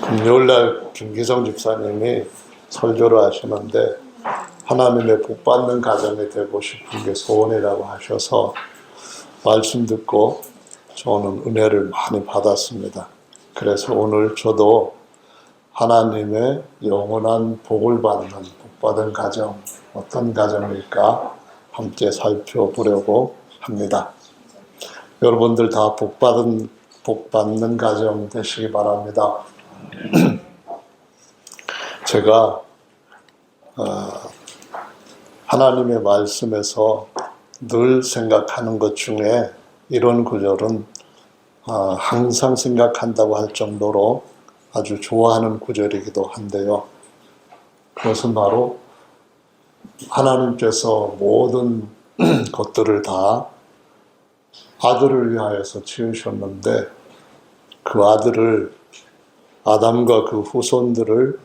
금요일날 김기성 집사님이 설교를 하시는데 하나님의 복받는 가정이 되고 싶은 게 소원이라고 하셔서 말씀 듣고 저는 은혜를 많이 받았습니다. 그래서 오늘 저도 하나님의 영원한 복을 받는 복받은 가정, 어떤 가정일까 함께 살펴보려고 합니다. 여러분들 다 복받는 가정 되시기 바랍니다. 제가 하나님의 말씀에서 늘 생각하는 것 중에 이런 구절은 항상 생각한다고 할 정도로 아주 좋아하는 구절이기도 한데요. 그것은 바로 하나님께서 모든 것들을 다 아들을 위하여서 지으셨는데 그 아들을 아담과 그 후손들을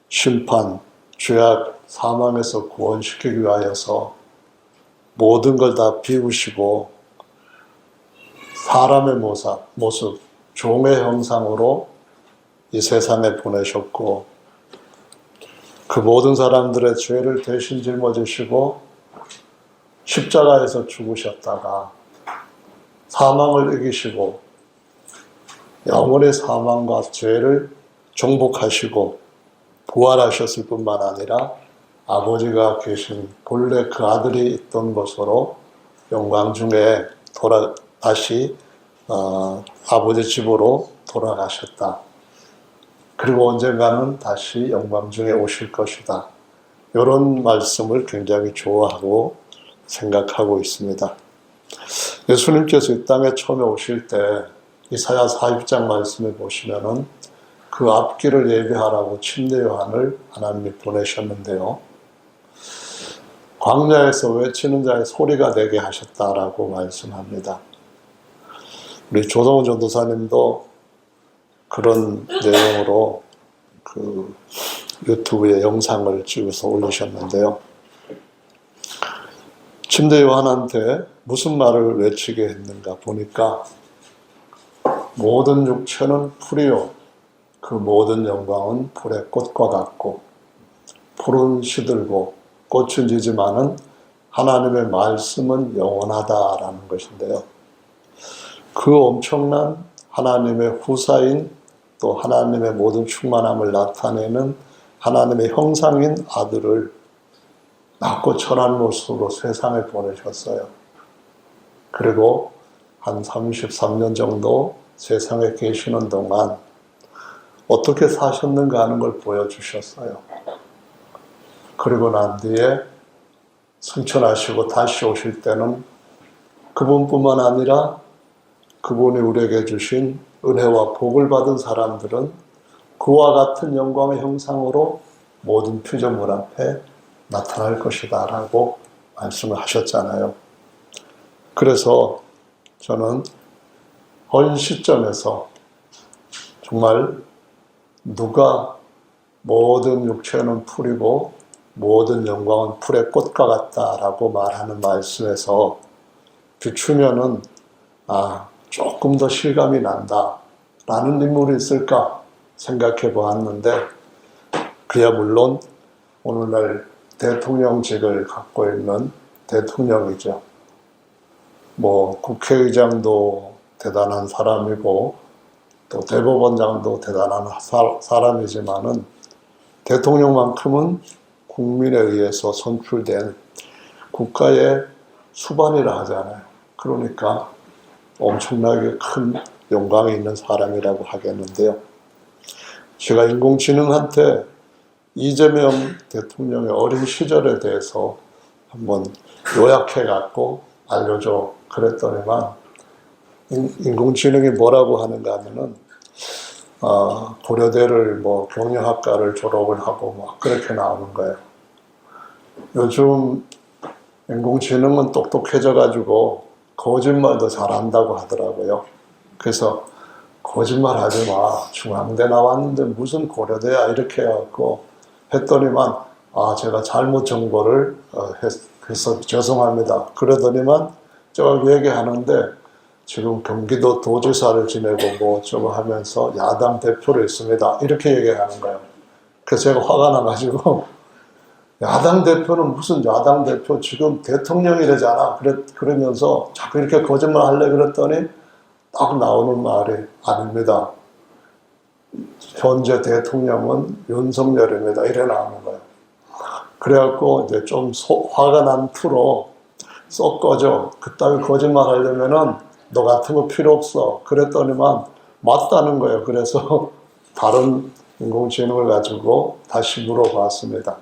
심판, 죄악, 사망에서 구원시키기 위하여서 모든 걸 다 비우시고 사람의 모습, 종의 형상으로 이 세상에 보내셨고 그 모든 사람들의 죄를 대신 짊어지시고 십자가에서 죽으셨다가 사망을 이기시고 영원의 사망과 죄를 정복하시고 부활하셨을 뿐만 아니라 아버지가 계신 본래 그 아들이 있던 곳으로 영광 중에 다시 아버지 집으로 돌아가셨다. 그리고 언젠가는 다시 영광 중에 오실 것이다. 이런 말씀을 굉장히 좋아하고 생각하고 있습니다. 예수님께서 이 땅에 처음에 오실 때 이사야 40장 말씀에 보시면은 그 앞길을 예비하라고 침례 요한을 하나님이 보내셨는데요. 광야에서 외치는 자의 소리가 되게 하셨다라고 말씀합니다. 우리 조성훈 전도사님도 그런 내용으로 그 유튜브에 영상을 찍어서 올리셨는데요. 침례 요한한테 무슨 말을 외치게 했는가 보니까 모든 육체는 풀이요 그 모든 영광은 풀의 꽃과 같고 풀은 시들고 꽃은 지지만은 하나님의 말씀은 영원하다라는 것인데요. 그 엄청난 하나님의 후사인 또 하나님의 모든 충만함을 나타내는 하나님의 형상인 아들을 낮고 천한 모습으로 세상에 보내셨어요. 그리고 한 33년 정도 세상에 계시는 동안 어떻게 사셨는가 하는 걸 보여주셨어요. 그리고 난 뒤에 승천하시고 다시 오실 때는 그분뿐만 아니라 그분이 우리에게 주신 은혜와 복을 받은 사람들은 그와 같은 영광의 형상으로 모든 피조물 앞에 나타날 것이다 라고 말씀을 하셨잖아요. 그래서 저는 현 시점에서 정말 누가 모든 육체는 풀이고 모든 영광은 풀의 꽃과 같다라고 말하는 말씀에서 비추면은 조금 더 실감이 난다 라는 인물이 있을까 생각해 보았는데 그야 물론 오늘날 대통령직을 갖고 있는 대통령이죠. 국회의장도 대단한 사람이고 또 대법원장도 대단한 사람이지만은 대통령만큼은 국민에 의해서 선출된 국가의 수반이라 하잖아요. 그러니까 엄청나게 큰 영광이 있는 사람이라고 하겠는데요. 제가 인공지능한테 이재명 대통령의 어린 시절에 대해서 한번 요약해갖고 알려줘 그랬더니만 인공지능이 뭐라고 하는가 하면은 고려대를 경영학과를 졸업을 하고 그렇게 나오는 거예요. 요즘 인공지능은 똑똑해져가지고 거짓말도 잘한다고 하더라고요. 그래서 거짓말 하지 마. 중앙대 나왔는데 무슨 고려대야 이렇게 해갖고 했더니만 제가 잘못 정보를 해서 죄송합니다. 그러더니만 저기 얘기하는데 지금 경기도 도지사를 지내고 뭐 어쩌고 하면서 야당 대표로 있습니다. 이렇게 얘기하는 거예요. 그래서 제가 화가 나가지고 야당 대표는 무슨 야당 대표 지금 대통령이래잖아. 그러면서 자꾸 이렇게 거짓말 할래 그랬더니 딱 나오는 말이 아닙니다. 현재 대통령은 윤석열입니다. 이래 나오는 거예요. 그래갖고 이제 좀 화가 난 투로 쏙 꺼져. 그따위 거짓말 하려면은 너 같은 거 필요 없어. 그랬더니만 맞다는 거예요. 그래서 다른 인공지능을 가지고 다시 물어봤습니다.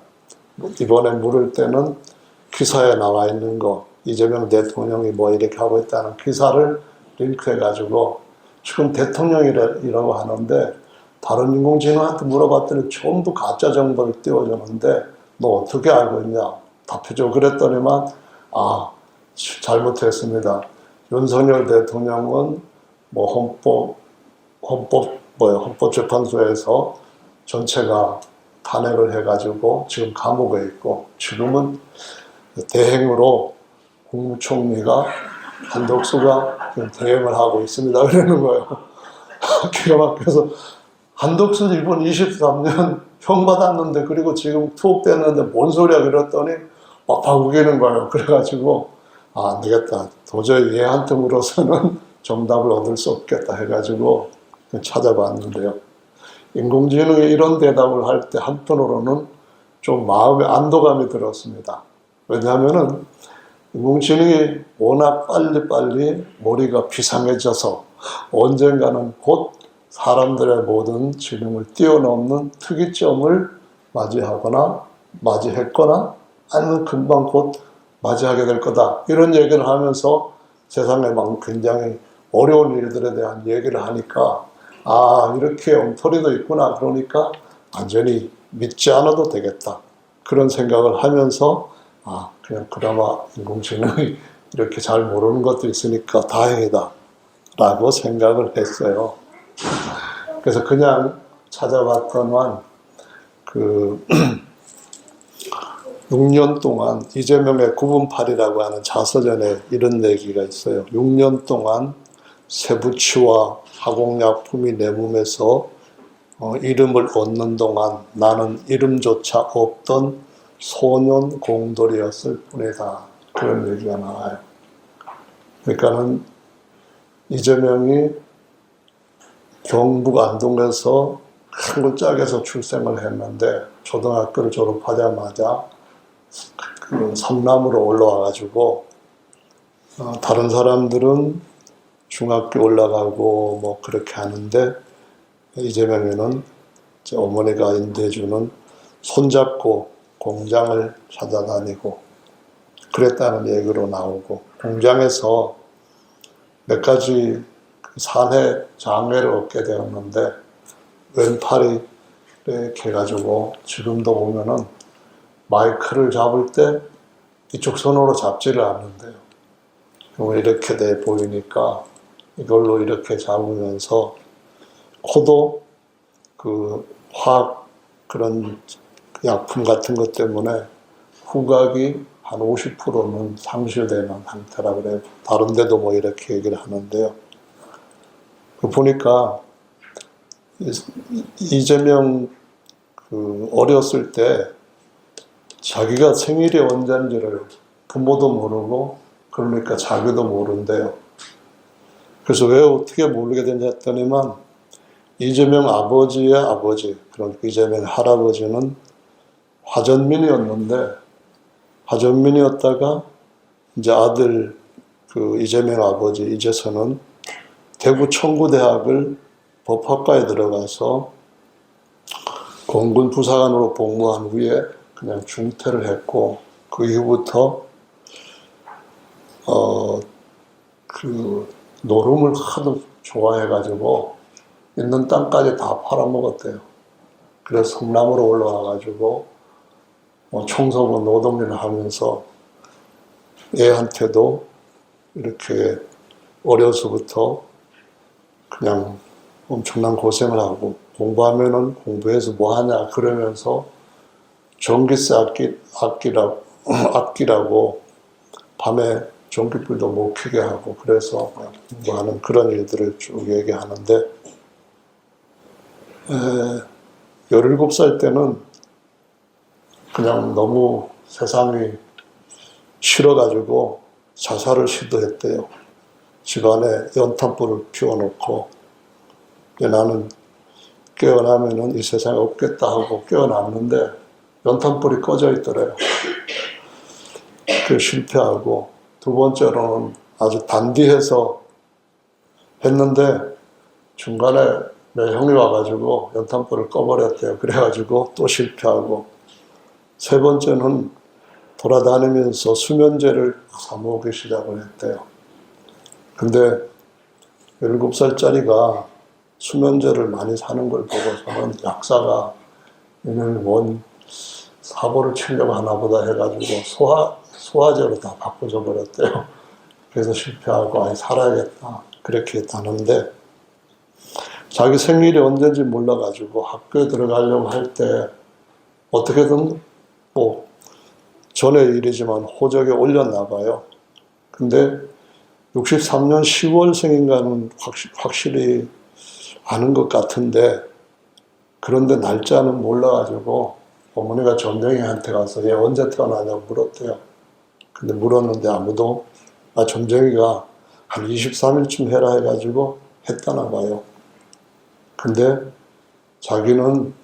이번에 물을 때는 기사에 나와 있는 거, 이재명 대통령이 뭐 이렇게 하고 있다는 기사를 링크해가지고 지금 대통령이라고 하는데 다른 인공지능한테 물어봤더니 전부 가짜 정보를 띄워주는데 너 어떻게 알고 있냐? 답해줘. 그랬더니만 잘못했습니다. 윤석열 대통령은 뭐 헌법재판소에서 전체가 탄핵을 해가지고 지금 감옥에 있고 지금은 대행으로 국무총리가 한덕수가 지금 대행을 하고 있습니다. 그러는 거예요. 기가 막혀서 한덕수 이번 23년 형 받았는데 그리고 지금 투옥됐는데 뭔 소리야 그랬더니 막 우기는 거예요. 그래가지고 안 되겠다. 도저히 얘한테 물어서는 정답을 얻을 수 없겠다 해가지고 찾아봤는데요. 인공지능이 이런 대답을 할 때 한편으로는 좀 마음의 안도감이 들었습니다. 왜냐하면은 인공지능이 워낙 빨리빨리 머리가 비상해져서 언젠가는 곧 사람들의 모든 지능을 뛰어넘는 특이점을 맞이했거나 아니면 금방 곧 맞이하게 될 거다. 이런 얘기를 하면서 세상에 막 굉장히 어려운 일들에 대한 얘기를 하니까 이렇게 엉터리도 있구나. 그러니까 완전히 믿지 않아도 되겠다. 그런 생각을 하면서 그냥 그나마 인공지능이 이렇게 잘 모르는 것도 있으니까 다행이다 라고 생각을 했어요. 그래서 그냥 찾아봤더만 6년 동안 이재명의 9분 8이라고 하는 자서전에 이런 얘기가 있어요. 6년 동안 세부치와 화공약품이 내 몸에서 이름을 얻는 동안 나는 이름조차 없던 소년 공돌이었을 뿐이다. 그런 얘기가 나와요. 그러니까는 이재명이 경북 안동에서 큰 골짜기에서 출생을 했는데 초등학교를 졸업하자마자 성남으로 올라와가지고 다른 사람들은 중학교 올라가고 뭐 그렇게 하는데 이재명이는 어머니가 인도해주는 손잡고 공장을 찾아다니고 그랬다는 얘기로 나오고 공장에서 몇 가지 산해 장애를 얻게 되었는데 왼팔이 이렇게 해가지고 지금도 보면은 마이크를 잡을 때 이쪽 손으로 잡지를 않는데요. 이렇게 돼 보이니까 이걸로 이렇게 잡으면서 코도 화학 그런 약품 같은 것 때문에 후각이 한 50%는 상실되는 상태라 그래요. 다른 데도 뭐 이렇게 얘기를 하는데요. 보니까 이재명 어렸을 때 자기가 생일이 언제인지를 부모도 모르고 그러니까 자기도 모른대요. 그래서 왜 어떻게 모르게 됐냐 했더니만 이재명 아버지의 아버지, 그러니까 이재명 할아버지는 화전민이었다가 이제 아들 이재명 아버지 이재선은 대구 청구대학을 법학과에 들어가서 공군 부사관으로 복무한 후에 그냥 중퇴를 했고 그 이후부터 노름을 하도 좋아해가지고 있는 땅까지 다 팔아먹었대요. 그래서 성남으로 올라와가지고 청소부 노동일을 하면서 애한테도 이렇게 어려서부터 그냥 엄청난 고생을 하고 공부하면은 공부해서 뭐 하냐 그러면서 전기세 아끼라고 밤에 전기불도 못 켜게 하고 그래서 뭐 하는 그런 일들을 쭉 얘기하는데 17살 때는 그냥 너무 세상이 싫어가지고 자살을 시도했대요. 집안에 연탄불을 피워놓고 나는 깨어나면은 이 세상에 없겠다 하고 깨어났는데 연탄불이 꺼져 있더래요. 그 실패하고 두 번째로는 아주 단디해서 했는데 중간에 내 형이 와가지고 연탄불을 꺼버렸대요. 그래가지고 또 실패하고 세 번째는 돌아다니면서 수면제를 사모으기 시작을 했대요. 근데 17살짜리가 수면제를 많이 사는 걸 보고서는 약사가 이는 뭔 사고를 치려고 하나 보다 해가지고 소화제로 다 바꿔줘 버렸대요. 그래서 실패하고 아예 살아야겠다 그렇게 했다는데 자기 생일이 언제인지 몰라가지고 학교에 들어가려고 할 때 어떻게든 뭐 전의 일이지만 호적에 올렸나 봐요. 근데 63년 10월생인가는 확실히 아는 것 같은데 그런데 날짜는 몰라가지고 어머니가 점쟁이한테 가서 얘 언제 태어나냐고 물었대요. 근데 물었는데 아무도 점쟁이가 한 23일쯤 해라 해가지고 했다나 봐요. 근데 자기는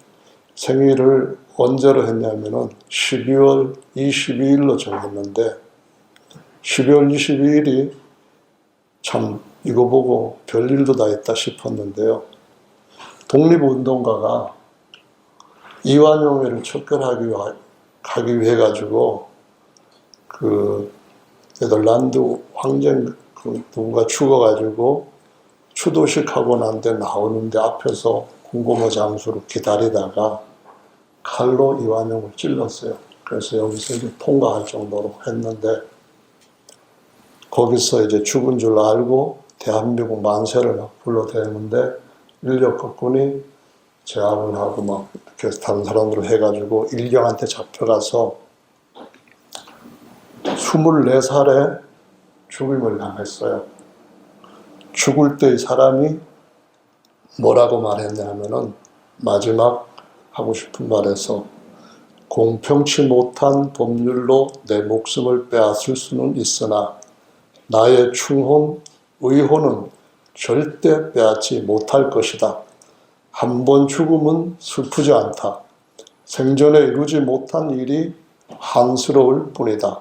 생일을 언제로 했냐면은 12월 22일로 정했는데 12월 22일이 참 이거 보고 별일도 다 있다 싶었는데요. 독립운동가가 이완용회를 척결하기 위해 가지고 그 네덜란드 황제 누군가 죽어가지고 추도식하고 난 데 나오는데 앞에서 군고모 장수로 기다리다가 칼로 이완용을 찔렀어요. 그래서 여기서 이제 통과할 정도로 했는데 거기서 이제 죽은 줄 알고 대한민국 만세를 불러대는데 인력거꾼이 제압을 하고 막 이렇게 다른 사람들을 해가지고 일경한테 잡혀가서 24살에 죽임을 당했어요. 죽을 때 이 사람이 뭐라고 말했냐면은 마지막 하고 싶은 말에서 공평치 못한 법률로 내 목숨을 빼앗을 수는 있으나 나의 충혼, 의혼은 절대 빼앗지 못할 것이다. 한 번 죽음은 슬프지 않다. 생전에 이루지 못한 일이 한스러울 뿐이다.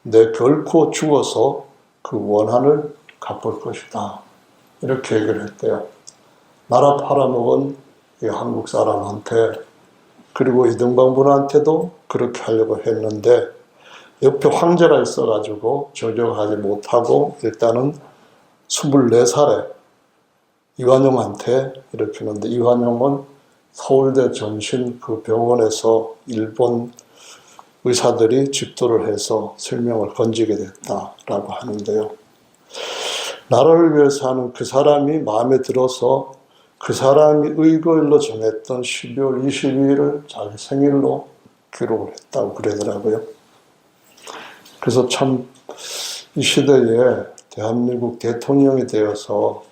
내 결코 죽어서 그 원한을 갚을 것이다. 이렇게 얘기를 했대요. 나라 팔아먹은 이 한국 사람한테 그리고 이등병분한테도 그렇게 하려고 했는데 옆에 황제가 있어가지고 저격하지 못하고 일단은 24살에 이완용한테 이렇게 했는데 이완용은 서울대 전신 그 병원에서 일본 의사들이 집도를 해서 생명을 건지게 됐다라고 하는데요. 나라를 위해서 하는 그 사람이 마음에 들어서 그 사람이 의거일로 정했던 12월 22일을 자기 생일로 기록을 했다고 그러더라고요. 그래서 참 이 시대에 대한민국 대통령이 되어서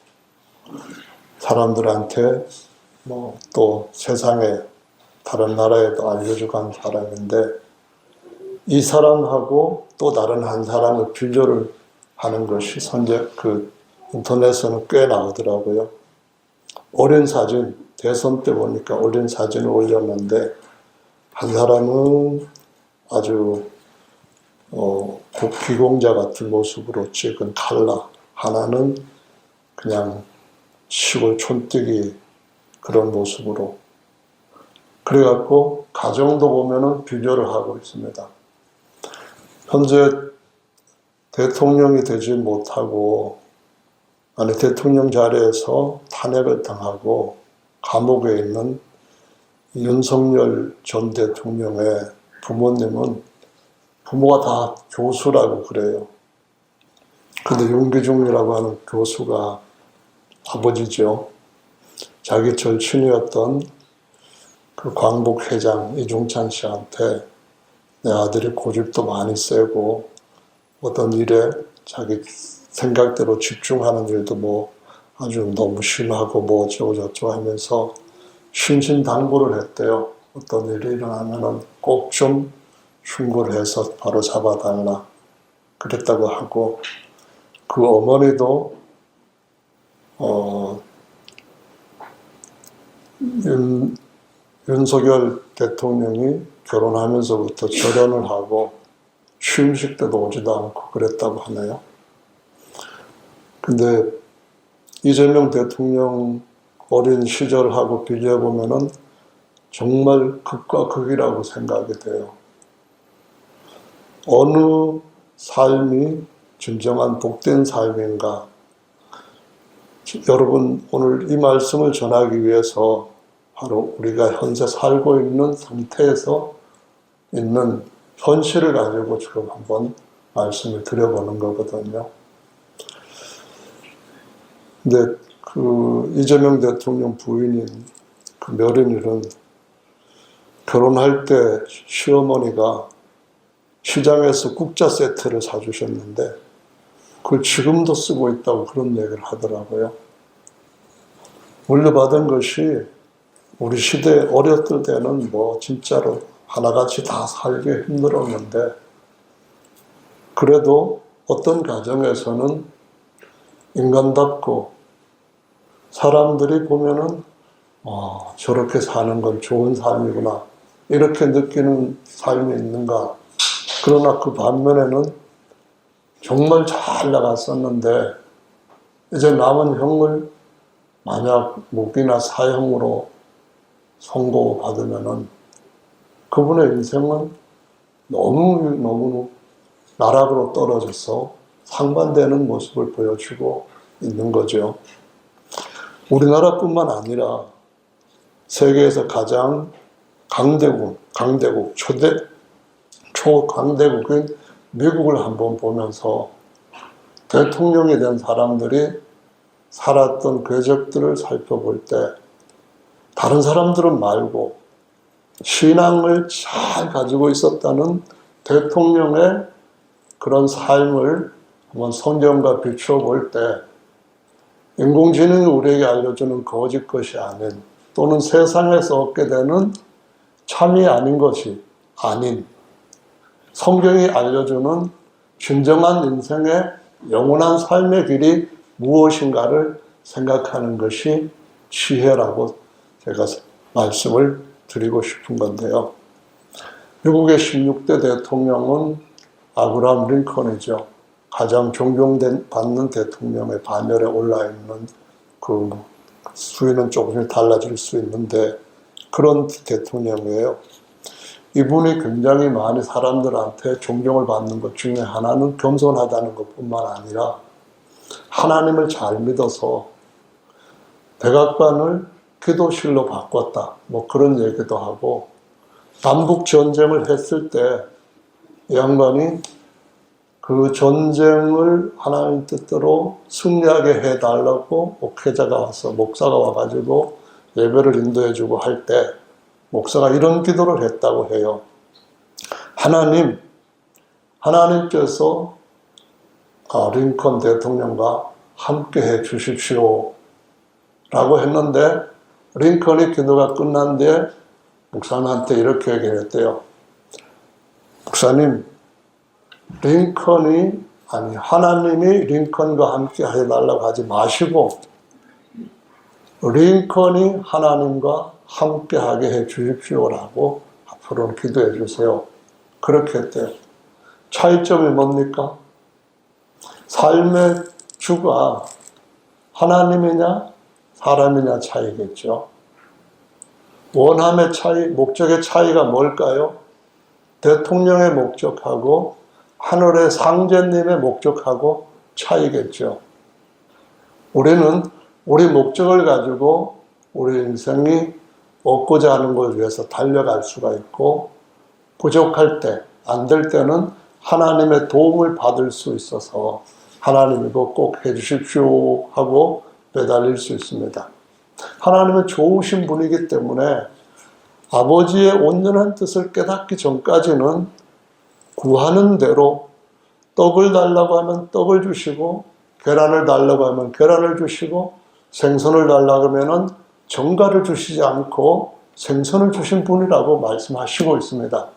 사람들한테 뭐 또 세상에 다른 나라에도 알려주고 한 사람인데 이 사람하고 또 다른 한 사람을 비교를 하는 것이 그 인터넷에는 꽤 나오더라고요. 어린 사진, 대선 때 보니까 어린 사진을 올렸는데 한 사람은 아주 국기공자 같은 모습으로 찍은 칼라, 하나는 그냥 시골 촌뜨기 그런 모습으로 그래갖고 가정도 보면은 비교를 하고 있습니다. 현재 대통령이 되지 못하고 대통령 자리에서 탄핵을 당하고 감옥에 있는 윤석열 전 대통령의 부모님은 부모가 다 교수라고 그래요. 근데 윤기중이라고 하는 교수가 아버지죠. 자기 절친이었던 그 광복 회장 이중찬 씨한테 내 아들이 고집도 많이 세고 어떤 일에 자기 생각대로 집중하는 일도 뭐 아주 너무 심하고 뭐 어쩌고저쩌고 하면서 신신당부를 했대요. 어떤 일이 일어나면은 꼭 좀 충고를 해서 바로 잡아달라 그랬다고 하고, 그 어머니도 윤석열 대통령이 결혼하면서부터 절연을 하고 취임식 때도 오지도 않고 그랬다고 하네요. 근데 이재명 대통령 어린 시절하고 비교해보면은 정말 극과 극이라고 생각이 돼요. 어느 삶이 진정한 복된 삶인가? 여러분, 오늘 이 말씀을 전하기 위해서 바로 우리가 현재 살고 있는 상태에서 있는 현실을 가지고 지금 한번 말씀을 드려보는 거거든요. 근데 그 이재명 대통령 부인인 그 며느리는 결혼할 때 시어머니가 시장에서 국자 세트를 사주셨는데 그걸 지금도 쓰고 있다고 그런 얘기를 하더라고요. 물려받은 것이 우리 시대 어렸을 때는 뭐 진짜로 하나같이 다 살기 힘들었는데, 그래도 어떤 가정에서는 인간답고 사람들이 보면은 저렇게 사는 건 좋은 삶이구나 이렇게 느끼는 삶이 있는가. 그러나 그 반면에는 정말 잘 나갔었는데 이제 남은 형을 만약 무기나 사형으로 선고받으면은 그분의 인생은 너무 나락으로 떨어져서 상반되는 모습을 보여주고 있는 거죠. 우리나라뿐만 아니라 세계에서 가장 강대국, 초강대국인 미국을 한번 보면서 대통령이 된 사람들이 살았던 궤적들을 살펴볼 때 다른 사람들은 말고 신앙을 잘 가지고 있었다는 대통령의 그런 삶을 한번 성경과 비춰볼 때 인공지능이 우리에게 알려주는 거짓 것이 아닌, 또는 세상에서 얻게 되는 참이 아닌 것이 아닌 성경이 알려주는 진정한 인생의 영원한 삶의 길이 무엇인가를 생각하는 것이 지혜라고 제가 말씀을 드리고 싶은 건데요. 미국의 16대 대통령은 아브라함 링컨이죠. 가장 존경받는 대통령의 반열에 올라있는, 그 수위는 조금씩 달라질 수 있는데 그런 대통령이에요. 이분이 굉장히 많이 사람들한테 존경을 받는 것 중에 하나는 겸손하다는 것뿐만 아니라 하나님을 잘 믿어서 백악관을 기도실로 바꿨다, 뭐 그런 얘기도 하고, 남북 전쟁을 했을 때 이 양반이 그 전쟁을 하나님 뜻대로 승리하게 해달라고 목회자가 와서, 목사가 와가지고 예배를 인도해주고 할 때 목사가 이런 기도를 했다고 해요. 하나님께서 링컨 대통령과 함께 해 주십시오 라고 했는데, 링컨이 기도가 끝난 뒤에 목사님한테 이렇게 얘기했대요. 목사님, 하나님이 링컨과 함께 해달라고 하지 마시고 링컨이 하나님과 함께 하게 해 주십시오라고 앞으로는 기도해 주세요. 그렇게 했대요. 차이점이 뭡니까? 삶의 주가 하나님이냐 사람이냐 차이겠죠. 원함의 차이, 목적의 차이가 뭘까요? 대통령의 목적하고 하늘의 상제님의 목적하고 차이겠죠. 우리는 우리 목적을 가지고 우리 인생이 얻고자 하는 걸 위해서 달려갈 수가 있고, 부족할 때, 안 될 때는 하나님의 도움을 받을 수 있어서 하나님 이거 꼭 해주십시오 하고 매달릴 수 있습니다. 하나님은 좋으신 분이기 때문에 아버지의 온전한 뜻을 깨닫기 전까지는 구하는 대로 떡을 달라고 하면 떡을 주시고, 계란을 달라고 하면 계란을 주시고, 생선을 달라고 하면은 정갈을 주시지 않고 생선을 주신 분이라고 말씀하시고 있습니다.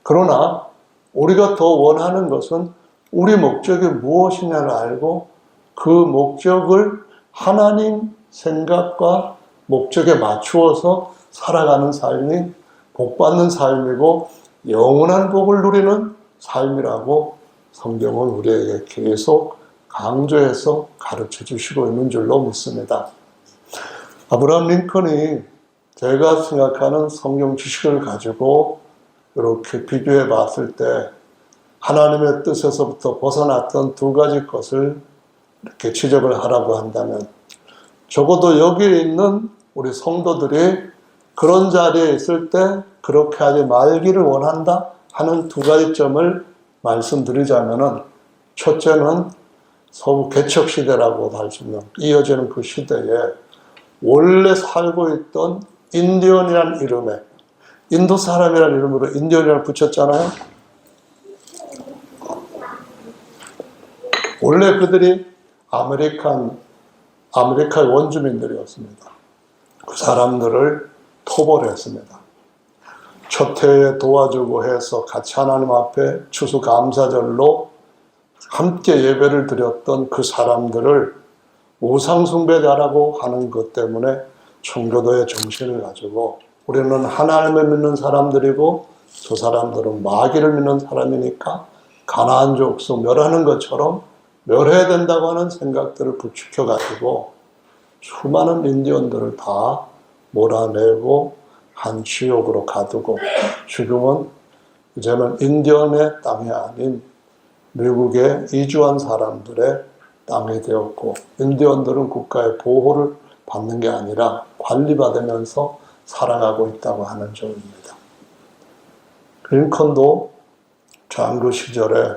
그러나 우리가 더 원하는 것은 우리 목적이 무엇이냐를 알고 그 목적을 하나님 생각과 목적에 맞추어서 살아가는 삶이 복받는 삶이고 영원한 복을 누리는 삶이라고 성경은 우리에게 계속 강조해서 가르쳐 주시고 있는 줄로 믿습니다. 아브라함 링컨이 제가 생각하는 성경 지식을 가지고 이렇게 비교해 봤을 때 하나님의 뜻에서부터 벗어났던 두 가지 것을 이렇게 지적을 하라고 한다면 적어도 여기에 있는 우리 성도들이 그런 자리에 있을 때 그렇게 하지 말기를 원한다 하는 두 가지 점을 말씀드리자면은 첫째는 서부 개척 시대라고 할 수 있는 이어지는 그 시대에 원래 살고 있던 인디언이라는 이름에 인도 사람이라는 이름으로 인디언이라고 붙였잖아요. 원래 그들이 아메리카의 원주민들이었습니다. 그 사람들을 토벌했습니다. 첫 해에 도와주고 해서 같이 하나님 앞에 추수감사절로 함께 예배를 드렸던 그 사람들을 우상숭배자라고 하는 것 때문에 청교도의 정신을 가지고 우리는 하나님을 믿는 사람들이고 저 사람들은 마귀를 믿는 사람이니까 가나안 족속 멸하는 것처럼 멸해야 된다고 하는 생각들을 부추겨가지고 수많은 인디언들을 다 몰아내고 한 지옥으로 가두고 지금은 이제는 인디언의 땅이 아닌 미국에 이주한 사람들의 땅이 되었고 인디언들은 국가의 보호를 받는 게 아니라 관리받으면서 살아가고 있다고 하는 점입니다. 링컨도 장교 시절에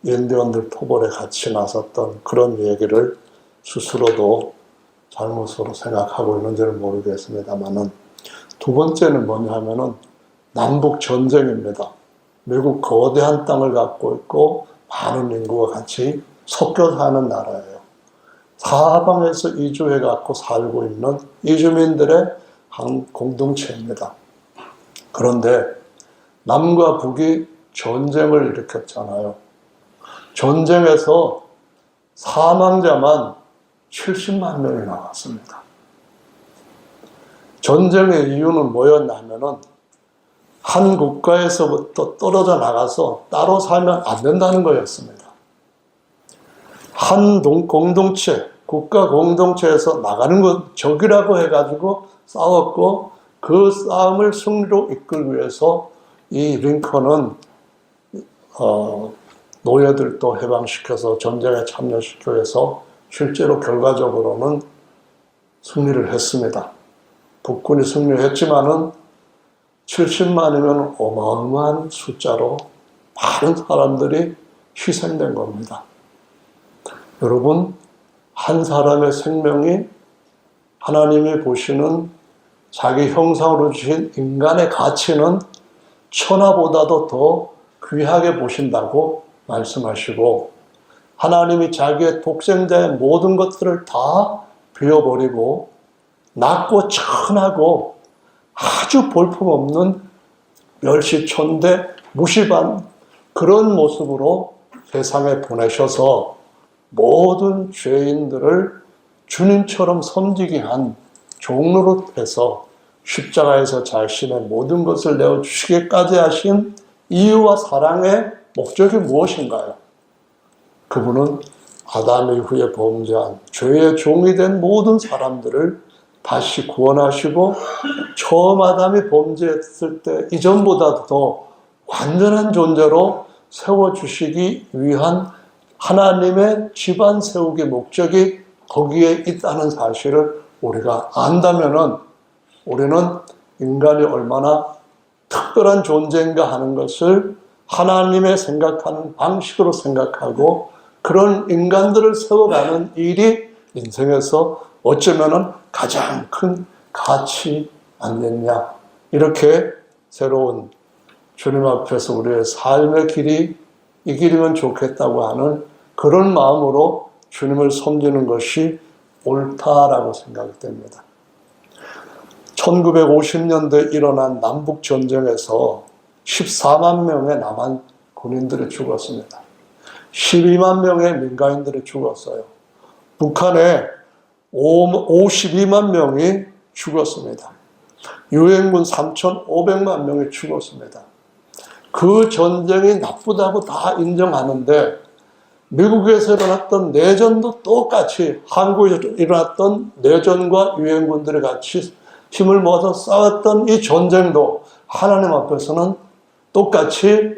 인디언들 토벌에 같이 나섰던 그런 얘기를 스스로도 잘못으로 생각하고 있는지는 모르겠습니다만은 두 번째는 뭐냐 하면은 남북 전쟁입니다. 미국 거대한 땅을 갖고 있고 많은 인구가 같이 섞여 사는 나라예요. 사방에서 이주해 갖고 살고 있는 이주민들의 한 공동체입니다. 그런데 남과 북이 전쟁을 일으켰잖아요. 전쟁에서 사망자만 70만 명이 나왔습니다. 전쟁의 이유는 뭐였냐면은 한 국가에서부터 떨어져 나가서 따로 살면 안 된다는 거였습니다. 한 공동체, 국가 공동체에서 나가는 것 적이라고 해가지고 싸웠고 그 싸움을 승리로 이끌기 위해서 이 링컨은 노예들도 해방시켜서 전쟁에 참여시키기 위해서 실제로 결과적으로는 승리를 했습니다. 북군이 승리했지만은 70만이면 어마어마한 숫자로 많은 사람들이 희생된 겁니다. 여러분, 한 사람의 생명이 하나님이 보시는 자기 형상으로 주신 인간의 가치는 천하보다도 더 귀하게 보신다고 말씀하시고 하나님이 자기의 독생자의 모든 것들을 다 비워버리고 낮고 천하고 아주 볼품없는 멸시천대 무시반 그런 모습으로 세상에 보내셔서 모든 죄인들을 주님처럼 섬기게 한 종로로 해서 십자가에서 자신의 모든 것을 내어주시기까지 하신 이유와 사랑의 목적이 무엇인가요? 그분은 아담 이후에 범죄한 죄의 종이 된 모든 사람들을 다시 구원하시고 처음 아담이 범죄했을 때 이전보다도 더 완전한 존재로 세워주시기 위한 하나님의 집안 세우기 목적이 거기에 있다는 사실을 우리가 안다면은 우리는 인간이 얼마나 특별한 존재인가 하는 것을 하나님의 생각하는 방식으로 생각하고 그런 인간들을 세워가는 일이 인생에서 어쩌면은 가장 큰 가치 아니겠냐. 이렇게 새로운 주님 앞에서 우리의 삶의 길이 이 길이면 좋겠다고 하는 그런 마음으로 주님을 섬기는 것이 옳다라고 생각이 됩니다. 1950년대에 일어난 남북전쟁에서 14만 명의 남한 군인들이 죽었습니다. 12만 명의 민간인들이 죽었어요. 북한에 52만 명이 죽었습니다. 유엔군 3,500만 명이 죽었습니다. 그 전쟁이 나쁘다고 다 인정하는데 미국에서 일어났던 내전도 똑같이 한국에서 일어났던 내전과 유엔군들이 같이 힘을 모아서 싸웠던 이 전쟁도 하나님 앞에서는 똑같이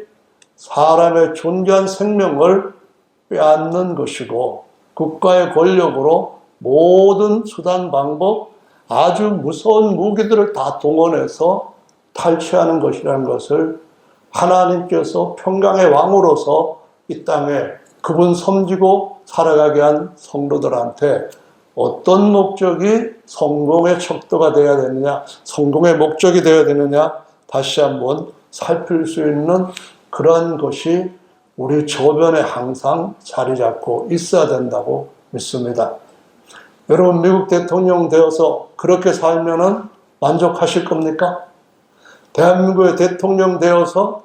사람의 존귀한 생명을 빼앗는 것이고 국가의 권력으로 모든 수단 방법 아주 무서운 무기들을 다 동원해서 탈취하는 것이라는 것을 하나님께서 평강의 왕으로서 이 땅에 그분 섬기고 살아가게 한 성도들한테 어떤 목적이 성공의 척도가 되어야 되느냐, 성공의 목적이 되어야 되느냐 다시 한번 살필 수 있는 그러한 것이 우리 저변에 항상 자리 잡고 있어야 된다고 믿습니다. 여러분 미국 대통령 되어서 그렇게 살면은 만족하실 겁니까? 대한민국의 대통령 되어서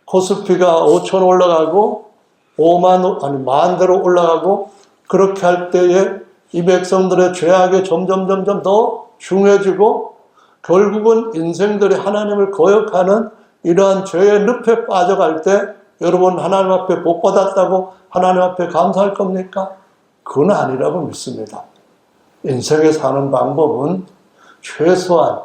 코스피가 5천 올라가고 10,000 대로 올라가고 그렇게 할 때에 이 백성들의 죄악이 점점 더 중해지고 결국은 인생들이 하나님을 거역하는 이러한 죄의 늪에 빠져갈 때 여러분 하나님 앞에 복 받았다고 하나님 앞에 감사할 겁니까? 그건 아니라고 믿습니다. 인생에 사는 방법은 최소한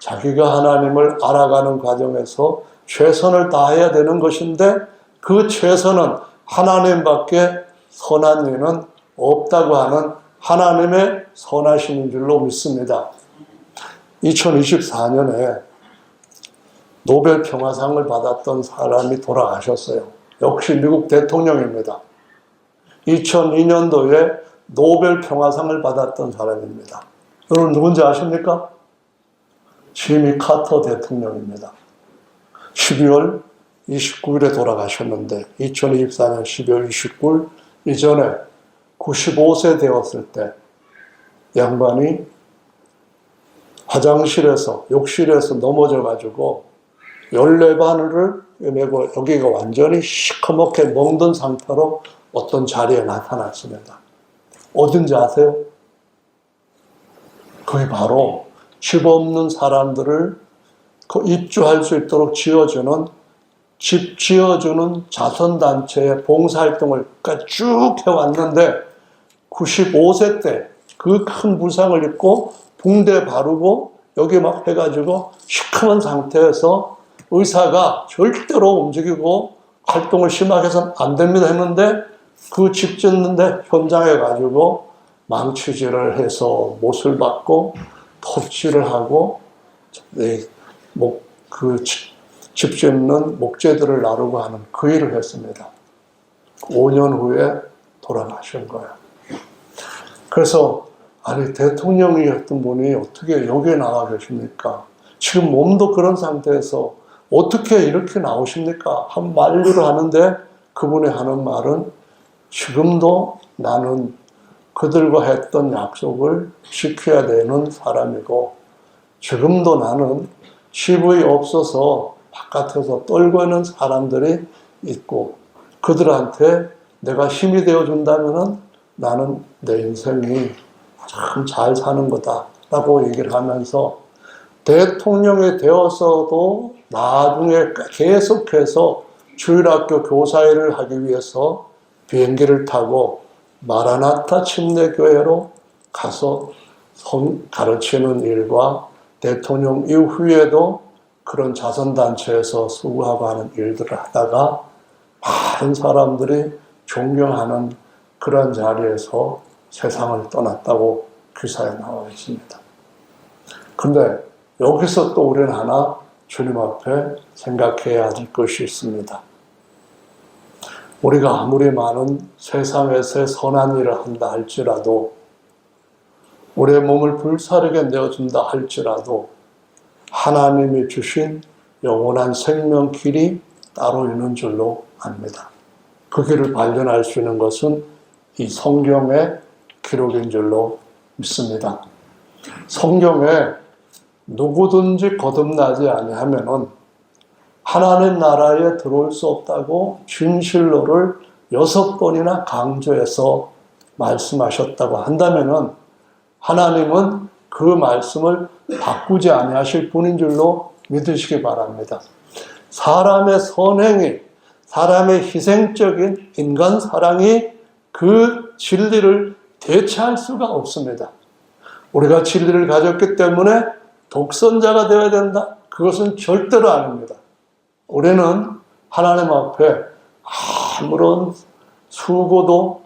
자기가 하나님을 알아가는 과정에서 최선을 다해야 되는 것인데 그 최선은 하나님밖에 선한 이는 없다고 하는 하나님의 선하신 줄로 믿습니다. 2024년에 노벨 평화상을 받았던 사람이 돌아가셨어요. 역시 미국 대통령입니다. 2002년도에 노벨 평화상을 받았던 사람입니다. 여러분 누군지 아십니까? 지미 카터 대통령입니다. 12월 29일에 돌아가셨는데 2024년 12월 29일 이전에 95세 되었을 때 양반이 화장실에서 욕실에서 넘어져-가지고 열뇌바늘을 메고 여기가 완전히 시커멓게 멍든 상태로 어떤 자리에 나타났습니다. 어딘지 아세요? 그게 바로 집 없는 사람들을 입주할 수 있도록 지어주는 집 지어주는 자선단체의 봉사활동을 쭉 해왔는데 95세 때 그 큰 부상을 입고 붕대 바르고 여기 막 해가지고 시커먼 상태에서 의사가 절대로 움직이고 활동을 심하게 해서는 안 됩니다 했는데 그 집 짓는데 현장에 가지고 망치질을 해서 못을 받고 톱질을 하고 집 짓는 목재들을 나르고 하는 그 일을 했습니다. 5년 후에 돌아가신 거예요. 그래서 아니 대통령이었던 분이 어떻게 여기에 나와 계십니까? 지금 몸도 그런 상태에서 어떻게 이렇게 나오십니까? 한 만류를 하는데 그분이 하는 말은 지금도 나는 그들과 했던 약속을 지켜야 되는 사람이고 지금도 나는 집이 없어서 바깥에서 떨고 있는 사람들이 있고 그들한테 내가 힘이 되어준다면 나는 내 인생이 참 잘 사는 거다라고 얘기를 하면서 대통령이 되어서도 나중에 계속해서 주일학교 교사 일을 하기 위해서 비행기를 타고 마라나타 침례교회로 가서 가르치는 일과 대통령 이후에도 그런 자선단체에서 수고하고 하는 일들을 하다가 많은 사람들이 존경하는 그런 자리에서 세상을 떠났다고 기사에 나와 있습니다. 근데 여기서 또 우리는 하나 주님 앞에 생각해야 할 것이 있습니다. 우리가 아무리 많은 세상에서의 선한 일을 한다 할지라도 우리의 몸을 불사르게 내어준다 할지라도 하나님이 주신 영원한 생명 길이 따로 있는 줄로 압니다. 그 길을 발견할 수 있는 것은 이 성경의 기록인 줄로 믿습니다. 성경에 누구든지 거듭나지 아니하면은 하나님 나라에 들어올 수 없다고 진실로를 6번이나 강조해서 말씀하셨다고 한다면은 하나님은 그 말씀을 바꾸지 아니하실 분인 줄로 믿으시기 바랍니다. 사람의 선행이, 사람의 희생적인 인간 사랑이 그 진리를 대체할 수가 없습니다. 우리가 진리를 가졌기 때문에 독선자가 되어야 된다? 그것은 절대로 아닙니다. 우리는 하나님 앞에 아무런 수고도,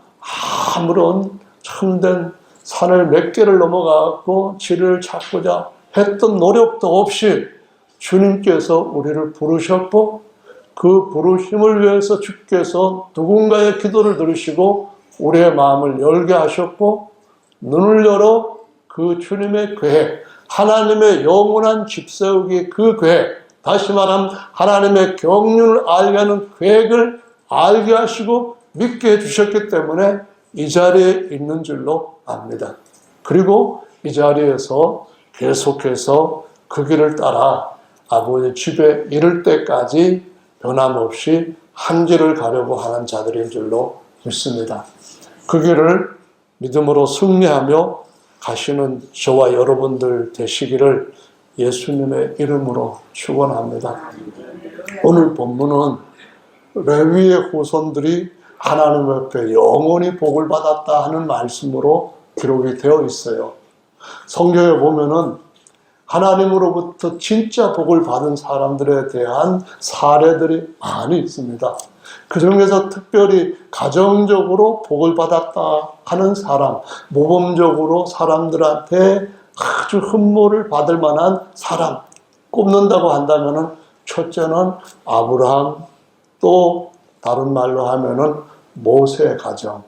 아무런 참된 산을 몇 개를 넘어가고 진리를 찾고자 했던 노력도 없이 주님께서 우리를 부르셨고, 그 부르심을 위해서 주께서 누군가의 기도를 들으시고 우리의 마음을 열게 하셨고, 눈을 열어 그 주님의 계획, 하나님의 영원한 집 세우기 그 계획, 다시 말하면 하나님의 경륜을 알게 하는 계획을 알게 하시고 믿게 해주셨기 때문에 이 자리에 있는 줄로 압니다. 그리고 이 자리에서 계속해서 그 길을 따라 아버지 집에 이를 때까지 변함없이 한 길을 가려고 하는 자들인 줄로 믿습니다. 그 길을 믿음으로 승리하며 가시는 저와 여러분들 되시기를 예수님의 이름으로 축원합니다. 오늘 본문은 레위의 후손들이 하나님 앞에 영원히 복을 받았다 하는 말씀으로 기록이 되어 있어요. 성경에 보면은 하나님으로부터 진짜 복을 받은 사람들에 대한 사례들이 많이 있습니다. 그 중에서 특별히 가정적으로 복을 받았다 하는 사람, 모범적으로 사람들한테 아주 흠모를 받을 만한 사람 꼽는다고 한다면은 첫째는 아브라함, 또 다른 말로 하면은 모세 가정,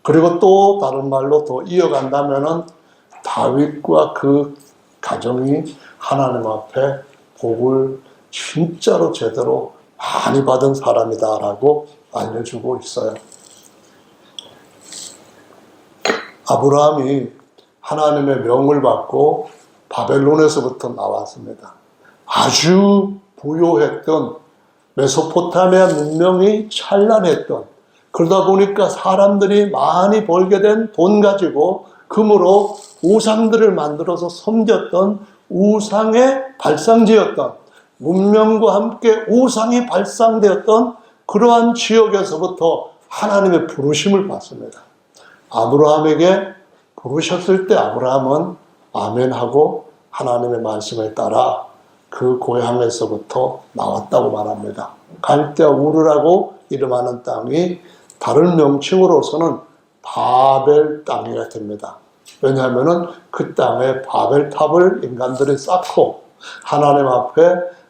그리고 또 다른 말로 더 이어간다면은 다윗과 그 가정이 하나님 앞에 복을 진짜로 제대로 많이 받은 사람이다라고 알려주고 있어요. 아브라함이 하나님의 명을 받고 바벨론에서부터 나왔습니다. 아주 부요했던 메소포타미아 문명이 찬란했던, 그러다 보니까 사람들이 많이 벌게 된 돈 가지고 금으로 우상들을 만들어서 섬겼던 우상의 발상지였던, 문명과 함께 우상이 발상되었던 그러한 지역에서부터 하나님의 부르심을 받습니다. 아브라함에게 부르셨을 때 아브라함은 아멘하고 하나님의 말씀에 따라 그 고향에서부터 나왔다고 말합니다. 갈대아 우르라고 이름하는 땅이 다른 명칭으로서는 바벨 땅이라 됩니다. 왜냐하면 그 땅에 바벨탑을 인간들이 쌓고 하나님 앞에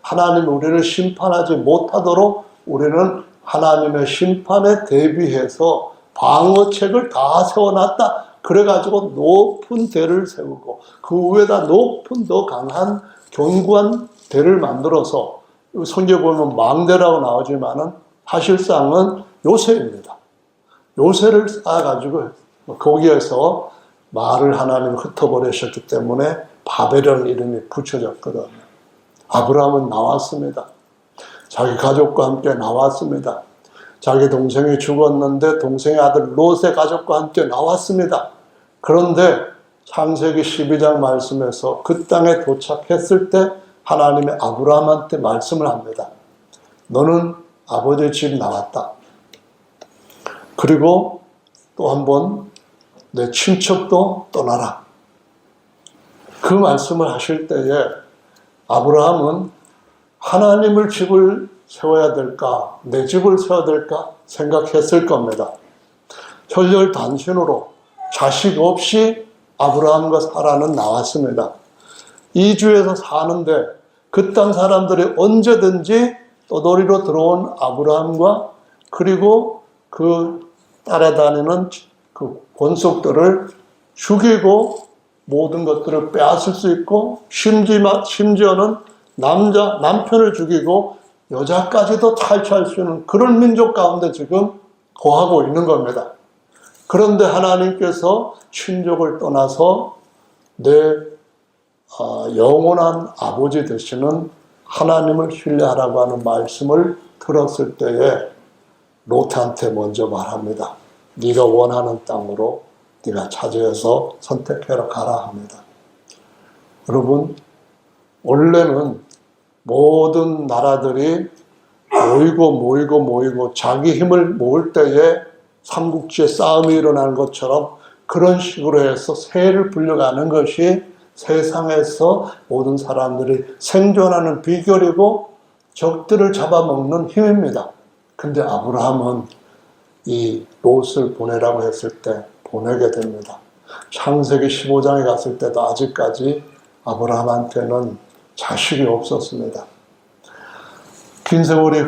하나님이 우리를 심판하지 못하도록 우리는 하나님의 심판에 대비해서 방어책을 다 세워놨다. 그래가지고 높은 대를 세우고 그 위에다 높은 더 강한 견고한 대를 만들어서, 성경에 보면 망대라고 나오지만은 사실상은 요새입니다. 요새를 쌓아가지고 거기에서 말을 하나님이 흩어버리셨기 때문에 바벨이라는 이름이 붙여졌거든요. 아브라함은 나왔습니다. 자기 가족과 함께 나왔습니다. 자기 동생이 죽었는데 동생의 아들 롯의 가족과 함께 나왔습니다. 그런데 창세기 12장 말씀에서 그 땅에 도착했을 때 하나님이 아브라함한테 말씀을 합니다. 너는 아버지 집 나왔다. 그리고 또 한 번 내 친척도 떠나라. 그 말씀을 하실 때에 아브라함은 하나님을 집을 세워야 될까, 내 집을 세워야 될까 생각했을 겁니다. 혈혈단신으로 자식 없이 아브라함과 사라는 나왔습니다. 이주에서 사는데 그 땅 사람들이 언제든지 떠돌이로 들어온 아브라함과 그리고 그 따라다니는 그 권속들을 죽이고 모든 것들을 빼앗을 수 있고, 심지어는 남편을 죽이고 여자까지도 탈취할 수 있는 그런 민족 가운데 지금 거하고 있는 겁니다. 그런데 하나님께서 친족을 떠나서 내 영원한 아버지 되시는 하나님을 신뢰하라고 하는 말씀을 들었을 때에 롯한테 먼저 말합니다. 네가 원하는 땅으로 네가 차지해서 선택해라 가라 합니다. 여러분, 원래는 모든 나라들이 모이고 자기 힘을 모을 때에 삼국지에 싸움이 일어나는 것처럼 그런 식으로 해서 세를 불려가는 것이 세상에서 모든 사람들이 생존하는 비결이고 적들을 잡아먹는 힘입니다. 근데 아브라함은 이 롯을 보내라고 했을 때 보내게 됩니다. 창세기 15장에 갔을 때도 아직까지 아브라함한테는 자식이 없었습니다. 긴 세월이,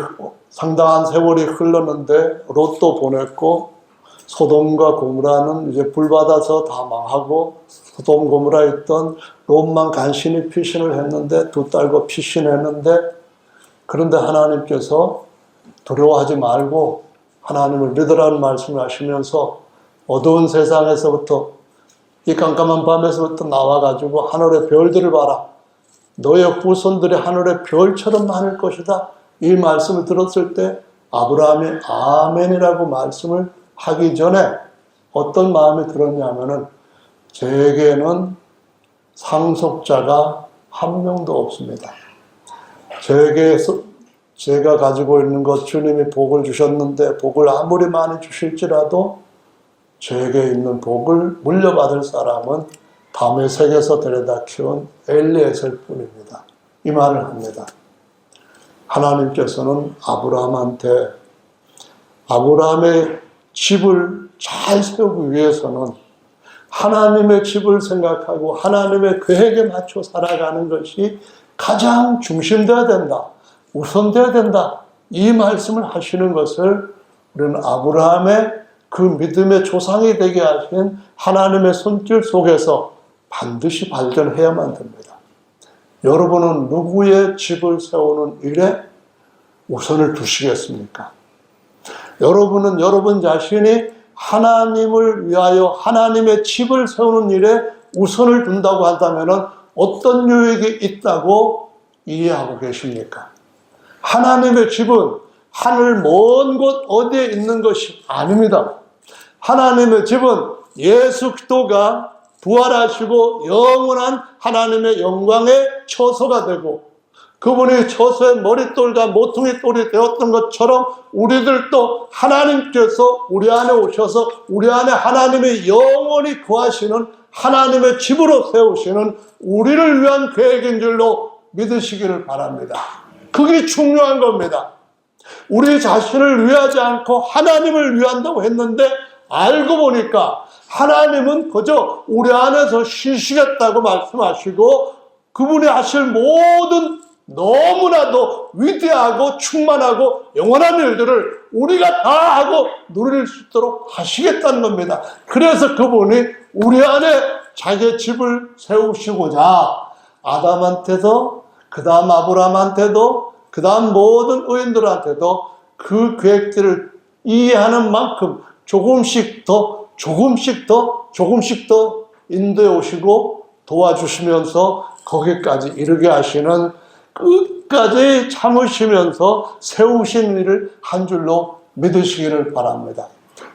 상당한 세월이 흘렀는데 롯도 보냈고 소돔과 고모라는 이제 불받아서 다 망하고 소돔 고모라에 있던 롯만 간신히 피신을 했는데 두 딸과 피신했는데, 그런데 하나님께서 두려워하지 말고 하나님을 믿으라는 말씀을 하시면서 어두운 세상에서부터 이 깜깜한 밤에서부터 나와가지고 하늘의 별들을 봐라. 너의 후손들이 하늘의 별처럼 많을 것이다. 이 말씀을 들었을 때 아브라함이 아멘이라고 말씀을 하기 전에 어떤 마음이 들었냐면은 제게는 상속자가 한 명도 없습니다. 제가 가지고 있는 것, 주님이 복을 주셨는데 복을 아무리 많이 주실지라도 제게 있는 복을 물려받을 사람은 다메섹에서 데려다 키운 엘리에셀 뿐입니다. 이 말을 합니다. 하나님께서는 아브라함한테 아브라함의 집을 잘 세우기 위해서는 하나님의 집을 생각하고 하나님의 계획에 맞춰 살아가는 것이 가장 중심되어야 된다. 우선되어야 된다. 이 말씀을 하시는 것을 우리는 아브라함의 그 믿음의 조상이 되게 하신 하나님의 손길 속에서 반드시 발견해야만 됩니다. 여러분은 누구의 집을 세우는 일에 우선을 두시겠습니까? 여러분은 여러분 자신이 하나님을 위하여 하나님의 집을 세우는 일에 우선을 둔다고 한다면 어떤 유익이 있다고 이해하고 계십니까? 하나님의 집은 하늘 먼 곳 어디에 있는 것이 아닙니다. 하나님의 집은 예수 그리스도가 부활하시고 영원한 하나님의 영광의 처소가 되고 그분이 처소의 머릿돌과 모퉁이 돌이 되었던 것처럼 우리들도 하나님께서 우리 안에 오셔서 우리 안에 하나님의 영원히 거하시는 하나님의 집으로 세우시는 우리를 위한 계획인 줄로 믿으시기를 바랍니다. 그게 중요한 겁니다. 우리 자신을 위하지 않고 하나님을 위한다고 했는데 알고 보니까 하나님은 그저 우리 안에서 쉬시겠다고 말씀하시고 그분이 하실 모든 너무나도 위대하고 충만하고 영원한 일들을 우리가 다 하고 누릴 수 있도록 하시겠다는 겁니다. 그래서 그분이 우리 안에 자기의 집을 세우시고자 아담한테도 그 다음 아브라함한테도 그 다음 모든 의인들한테도 그 계획들을 이해하는 만큼 조금씩 더 인도해 오시고 도와주시면서 거기까지 이르게 하시는 끝까지 참으시면서 세우신 일을 한 줄로 믿으시기를 바랍니다.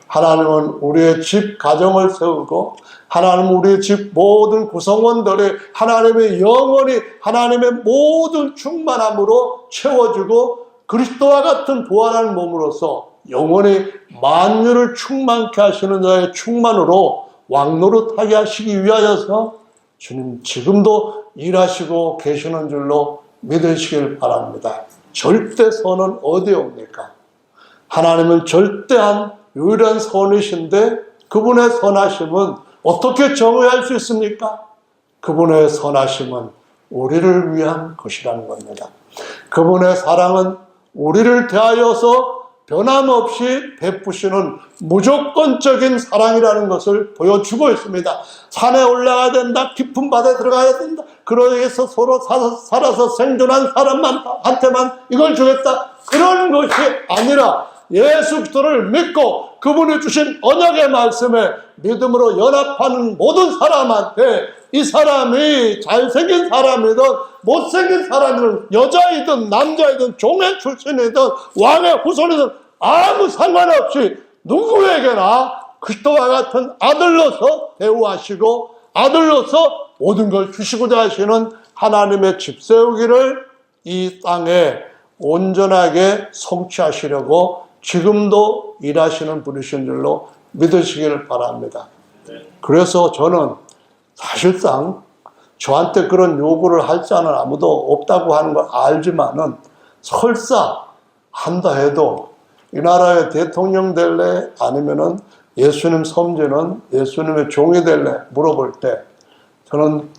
하나님은 우리의 집 가정을 세우고 하나님은 우리의 집 모든 구성원들이 하나님의 영원히 하나님의 모든 충만함으로 채워주고 그리스도와 같은 부활한 몸으로서 영원히 만유를 충만케 하시는 자의 충만으로 왕노릇하게 하시기 위하여서 주님 지금도 일하시고 계시는 줄로 믿으시길 바랍니다. 절대 선은 어디에 옵니까? 하나님은 절대한 유일한 선이신데 그분의 선하심은 어떻게 정의할 수 있습니까? 그분의 선하심은 우리를 위한 것이라는 겁니다. 그분의 사랑은 우리를 대하여서 변함없이 베푸시는 무조건적인 사랑이라는 것을 보여주고 있습니다. 산에 올라가야 된다. 깊은 바다에 들어가야 된다. 그러해서 서로 살아서 생존한 사람한테만 이걸 주겠다. 그런 것이 아니라 예수 그리스도를 믿고 그분이 주신 언약의 말씀에 믿음으로 연합하는 모든 사람한테 이 사람이 잘생긴 사람이든 못생긴 사람이든 여자이든 남자이든 종의 출신이든 왕의 후손이든 아무 상관없이 누구에게나 그리스도와 같은 아들로서 대우하시고 아들로서 모든 걸 주시고자 하시는 하나님의 집 세우기를 이 땅에 온전하게 성취하시려고 지금도 일하시는 분이신 줄로 믿으시기를 바랍니다. 그래서 저는 사실상 저한테 그런 요구를 할 자는 아무도 없다고 하는 걸 알지만은 설사 한다 해도 이 나라의 대통령 될래 아니면은 예수님 섬기는 예수님의 종이 될래 물어볼 때 저는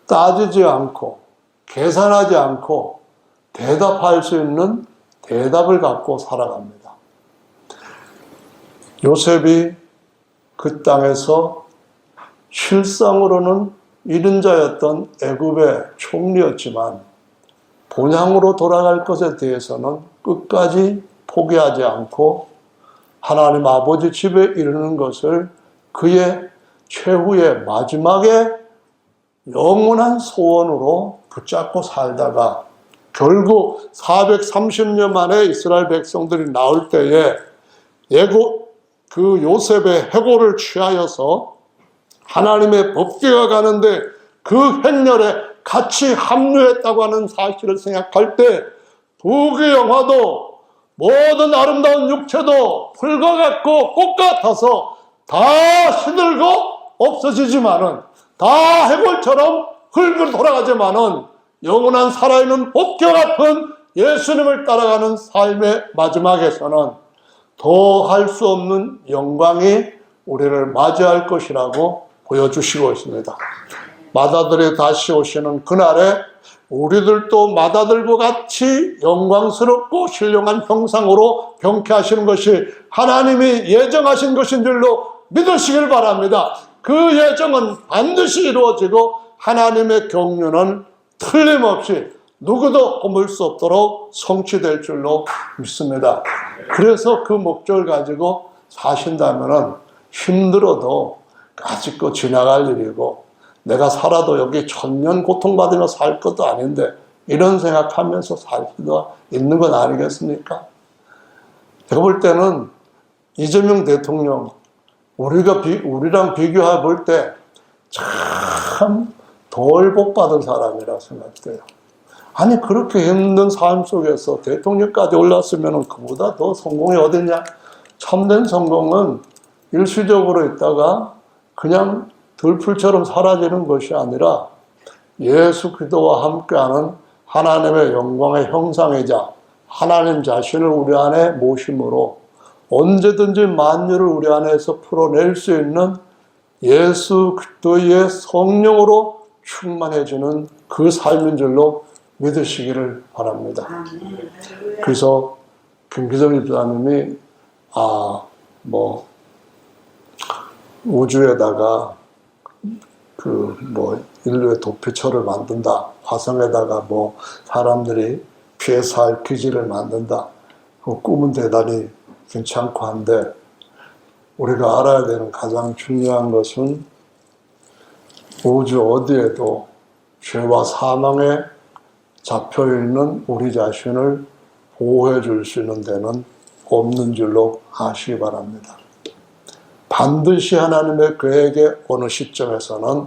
따지지 않고 계산하지 않고 대답할 수 있는 대답을 갖고 살아갑니다. 요셉이 그 땅에서 실상으로는 이른자였던 애굽의 총리였지만 본향으로 돌아갈 것에 대해서는 끝까지 포기하지 않고 하나님 아버지 집에 이르는 것을 그의 최후의 마지막에 영원한 소원으로 붙잡고 살다가 결국 430년 만에 이스라엘 백성들이 나올 때에 그 요셉의 해고를 취하여서 하나님의 법궤가 가는데 그 행렬에 같이 합류했다고 하는 사실을 생각할 때 부귀 영화도 모든 아름다운 육체도 풀과 같고 꽃 같아서 다 시들고 없어지지만은 다 해골처럼 흙으로 돌아가지만은 영원한 살아있는 법궤 같은 예수님을 따라가는 삶의 마지막에서는 더할 수 없는 영광이 우리를 맞이할 것이라고 보여주시고 있습니다. 맏아들이 다시 오시는 그날에 우리들도 맏아들과 같이 영광스럽고 신령한 형상으로 경쾌하시는 것이 하나님이 예정하신 것인 줄로 믿으시길 바랍니다. 그 예정은 반드시 이루어지고 하나님의 경륜은 틀림없이 누구도 허물 수 없도록 성취될 줄로 믿습니다. 그래서 그 목적을 가지고 사신다면 힘들어도 아직도 지나갈 일이고 내가 살아도 여기 천년 고통받으며 살 것도 아닌데 이런 생각하면서 살 수도 있는 건 아니겠습니까? 제가 볼 때는 이재명 대통령 우리랑 비교해 볼 때 참 덜 복받은 사람이라 생각돼요. 아니 그렇게 힘든 삶 속에서 대통령까지 올랐으면 그보다 더 성공이 어딨냐? 참된 성공은 일시적으로 있다가 그냥 들풀처럼 사라지는 것이 아니라 예수 그리스도와 함께하는 하나님의 영광의 형상이자 하나님 자신을 우리 안에 모심으로 언제든지 만유를 우리 안에서 풀어낼 수 있는 예수 그리스도의 성령으로 충만해지는 그 삶인 줄로 믿으시기를 바랍니다. 그래서 김기정 집사님이 우주에다가 인류의 도피처를 만든다. 화성에다가 사람들이 피해서 살 기지를 만든다. 그 꿈은 대단히 괜찮고 한데 우리가 알아야 되는 가장 중요한 것은 우주 어디에도 죄와 사망에 잡혀있는 우리 자신을 보호해 줄 수 있는 데는 없는 줄로 아시기 바랍니다. 반드시 하나님의 계획의 어느 시점에서는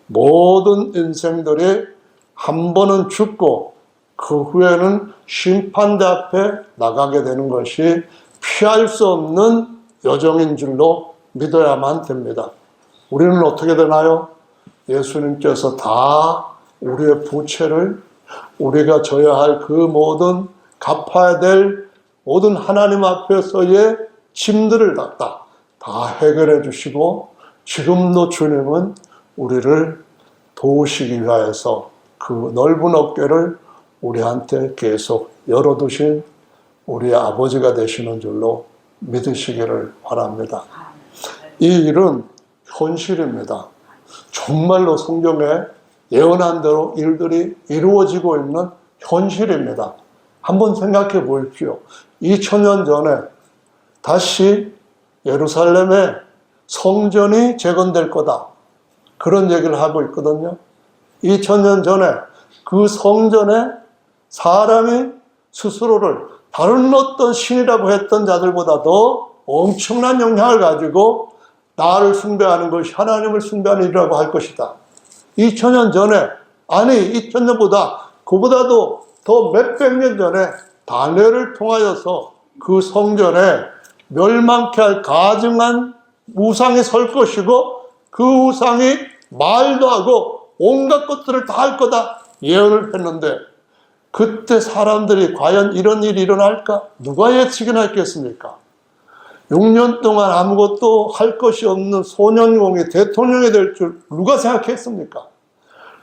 모든 인생들이 한 번은 죽고 그 후에는 심판대 앞에 나가게 되는 것이 피할 수 없는 여정인 줄로 믿어야만 됩니다. 우리는 어떻게 되나요? 예수님께서 다 우리의 부채를 우리가 져야 할 그 모든 갚아야 될 모든 하나님 앞에서의 짐들을 다 해결해 주시고 지금도 주님은 우리를 도우시기 위하여서 그 넓은 어깨를 우리한테 계속 열어두신 우리 아버지가 되시는 줄로 믿으시기를 바랍니다. 이 일은 현실입니다. 정말로 성경에 예언한 대로 일들이 이루어지고 있는 현실입니다. 한번 생각해 보십시오. 2000년 전에 다시 예루살렘의 성전이 재건될 거다. 그런 얘기를 하고 있거든요. 2000년 전에 그 성전에 사람이 스스로를 다른 어떤 신이라고 했던 자들보다도 엄청난 영향을 가지고 나를 숭배하는 것이 하나님을 숭배하는 일이라고 할 것이다. 2000년 전에, 아니 2000년보다 그보다도 더 몇백 년 전에 다니엘을 통하여서 그 성전에 멸망케 할 가증한 우상이 설 것이고 그 우상이 말도 하고 온갖 것들을 다 할 거다 예언을 했는데, 그때 사람들이 과연 이런 일이 일어날까? 누가 예측이나 했겠습니까? 6년 동안 아무것도 할 것이 없는 소년공이 대통령이 될 줄 누가 생각했습니까?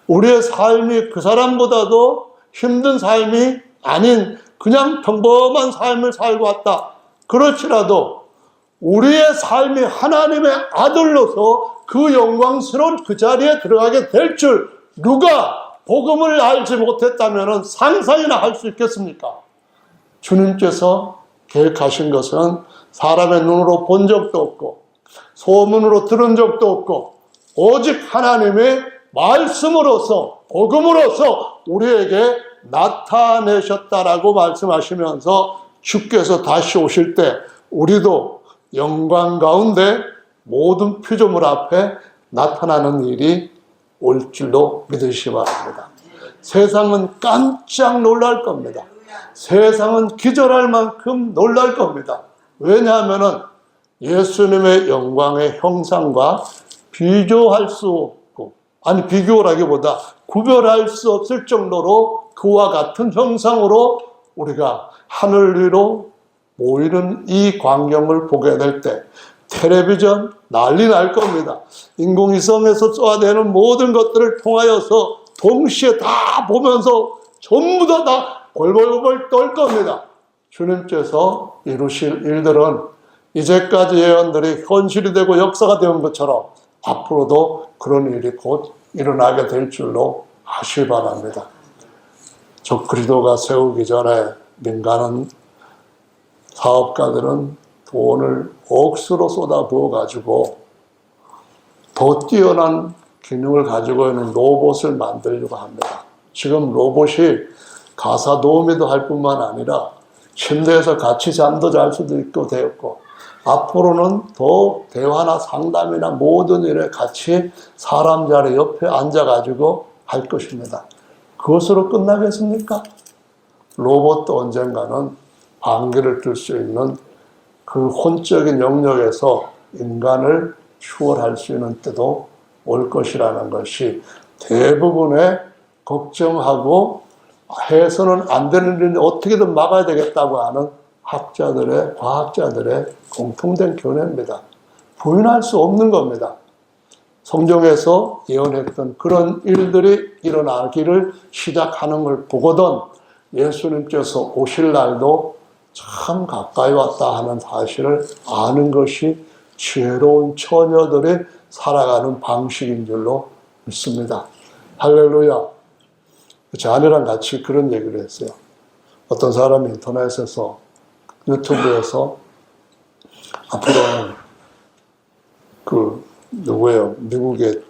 우리의 삶이 그 사람보다도 힘든 삶이 아닌 그냥 평범한 삶을 살고 왔다. 그렇지라도 우리의 삶이 하나님의 아들로서 그 영광스러운 그 자리에 들어가게 될 줄 누가 복음을 알지 못했다면 상상이나 할 수 있겠습니까? 주님께서 계획하신 것은 사람의 눈으로 본 적도 없고 소문으로 들은 적도 없고 오직 하나님의 말씀으로서 복음으로서 우리에게 나타내셨다라고 말씀하시면서 주께서 다시 오실 때 우리도 영광 가운데 모든 피조물 앞에 나타나는 일이 올 줄로 믿으시기 바랍니다. 세상은 깜짝 놀랄 겁니다. 세상은 기절할 만큼 놀랄 겁니다. 왜냐하면 예수님의 영광의 형상과 비교할 수 없고, 아니 비교라기보다 구별할 수 없을 정도로 그와 같은 형상으로 우리가 하늘 위로 모이는 이 광경을 보게 될 때 텔레비전 난리 날 겁니다. 인공위성에서 쏘아내는 모든 것들을 통하여서 동시에 다 보면서 전부 다 벌벌벌 떨 겁니다. 주님께서 이루실 일들은 이제까지 예언들이 현실이 되고 역사가 된 것처럼 앞으로도 그런 일이 곧 일어나게 될 줄로 아시기 바랍니다. 적그리스도가 세우기 전에 민간은 사업가들은 돈을 억수로 쏟아부어 가지고 더 뛰어난 기능을 가지고 있는 로봇을 만들려고 합니다. 지금 로봇이 가사 도우미도 할 뿐만 아니라 침대에서 같이 잠도 잘 수도 있고 되었고, 앞으로는 더 대화나 상담이나 모든 일에 같이 사람 자리 옆에 앉아가지고 할 것입니다. 그것으로 끝나겠습니까? 로봇도 언젠가는 방귀를 뜰 수 있는 그 혼적인 영역에서 인간을 추월할 수 있는 때도 올 것이라는 것이 대부분의 걱정하고 해서는 안 되는 일을 어떻게든 막아야 되겠다고 하는 학자들의, 과학자들의 공통된 견해입니다. 부인할 수 없는 겁니다. 성경에서 예언했던 그런 일들이 일어나기를 시작하는 걸 보거든 예수님께서 오실 날도 참 가까이 왔다 하는 사실을 아는 것이 지혜로운 처녀들이 살아가는 방식인 줄로 믿습니다. 할렐루야. 제 아내랑 같이 그런 얘기를 했어요. 어떤 사람이 인터넷에서, 유튜브에서 앞으로는 누구예요? 미국의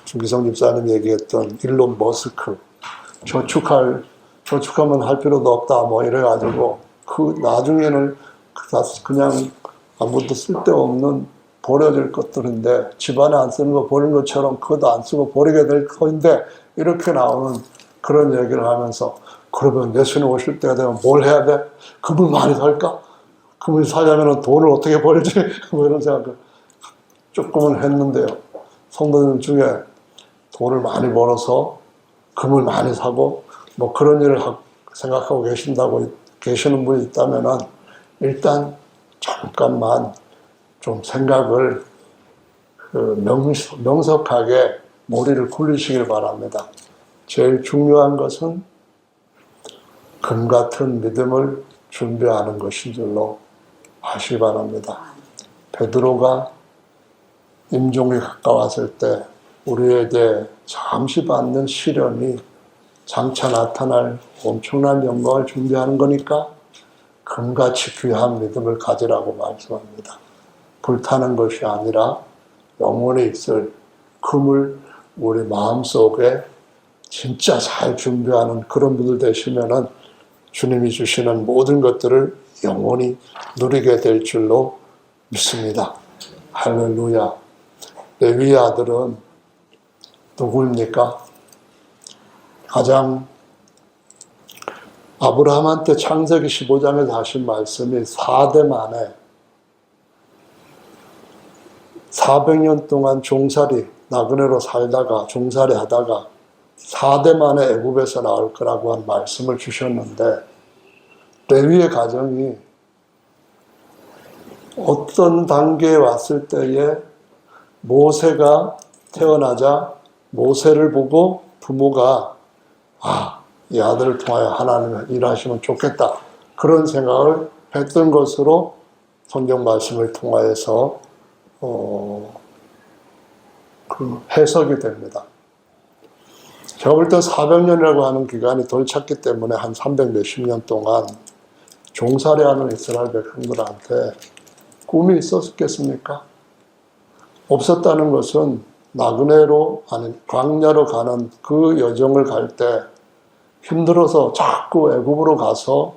김기성 집사님 얘기했던 일론 머스크, 저축하면 할 필요도 없다 뭐 이래가지고 나중에는 그냥 아무것도 쓸데없는 버려질 것들인데 집안에 안 쓰는 거 버린 것처럼 그것도 안 쓰고 버리게 될 터인데 이렇게 나오는 그런 얘기를 하면서, 그러면 예수님 오실 때가 되면 뭘 해야 돼? 금을 많이 살까? 금을 사려면 돈을 어떻게 벌지? 뭐 이런 생각을 조금은 했는데요. 성도님 중에 돈을 많이 벌어서 금을 많이 사고 뭐 그런 일을 생각하고 계시는 분이 있다면은 일단 잠깐만 좀 생각을 명석하게 머리를 굴리시길 바랍니다. 제일 중요한 것은 금 같은 믿음을 준비하는 것인 줄로 아시기 바랍니다. 베드로가 임종이 가까웠을 때 우리에게 잠시 받는 시련이 장차 나타날 엄청난 영광을 준비하는 거니까 금같이 귀한 믿음을 가지라고 말씀합니다. 불타는 것이 아니라 영원히 있을 금을 우리 마음속에 진짜 잘 준비하는 그런 분들 되시면은 주님이 주시는 모든 것들을 영원히 누리게 될 줄로 믿습니다. 할렐루야. 레위의 아들은 누구입니까? 가장 아브라함한테 창세기 15장에서 하신 말씀이 4대 만에 400년 동안 종살이 나그네로 살다가 종살이 하다가 4대 만에 애굽에서 나올 거라고 한 말씀을 주셨는데 레위의 가정이 어떤 단계에 왔을 때에 모세가 태어나자 모세를 보고 부모가 이 아들을 통하여 하나님을 일하시면 좋겠다 그런 생각을 했던 것으로 성경 말씀을 통하여서 그 해석이 됩니다. 제가 볼 때 400년이라고 하는 기간이 덜 찼기 때문에 한 300 몇십 년 동안 종살이하는 이스라엘 백성들한테 꿈이 있었겠습니까? 없었다는 것은 나그네로 아니 광야로 가는 그 여정을 갈 때 힘들어서 자꾸 애굽으로 가서